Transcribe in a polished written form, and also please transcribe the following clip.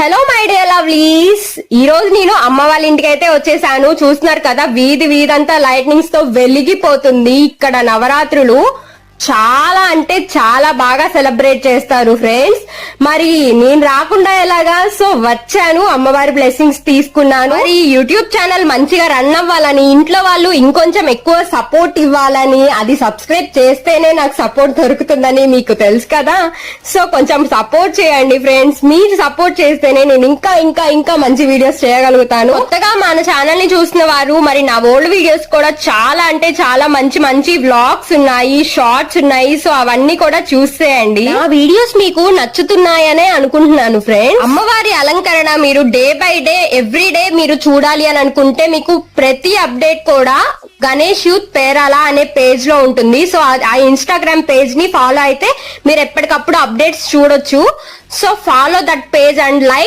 Hello my dear lovelies, ఈ రోజు నేను అమ్మ వాళ్ళ ఇంటికి అయితే వచ్చేసాను. చూస్తున్నారు కదా, వీధి వీధంతా లైట్నింగ్స్ తో వెలిగిపోతుంది. ఇక్కడ నవరాత్రులు చాలా అంటే చాలా బాగా సెలబ్రేట్ చేస్తారు ఫ్రెండ్స్. మరి నేను రాకుండా ఎలాగా? సో వచ్చాను, అమ్మవారి బ్లెస్సింగ్స్ తీసుకున్నాను. మరి యూట్యూబ్ ఛానల్ మంచిగా రన్ అవ్వాలని, ఇంట్లో వాళ్ళు ఇంకొంచెం ఎక్కువ సపోర్ట్ ఇవ్వాలని, అది సబ్స్క్రైబ్ చేస్తేనే నాకు సపోర్ట్ దొరుకుతుందని మీకు తెలుసు కదా. సో కొంచెం సపోర్ట్ చేయండి ఫ్రెండ్స్. మీరు సపోర్ట్ చేస్తేనే నేను ఇంకా ఇంకా ఇంకా మంచి వీడియోస్ చేయగలుగుతాను. కొత్తగా మన ఛానల్ ని చూసిన వారు, మరి నా ఓల్డ్ వీడియోస్ కూడా చాలా అంటే చాలా మంచి మంచి వ్లాగ్స్ ఉన్నాయి, షార్ట్స్ ఉన్నాయి. సో అవన్నీ కూడా చూసేయండి. ఆ వీడియోస్ మీకు నచ్చుతున్నాయనే అనుకుంటున్నాను ఫ్రెండ్స్. అమ్మవారి అలంకరణ మీరు day by day every day మీరు చూడాలి అని అనుకుంటే, మీకు ప్రతి అప్డేట్ కూడా గణేష్ యూత్ పేరాల అనే పేజ్ లో ఉంటుంది. సో ఆ ఇన్స్టాగ్రామ్ పేజ్ ని ఫాలో అయితే మీరు ఎప్పటికప్పుడు అప్డేట్స్ చూడొచ్చు. So follow that page and like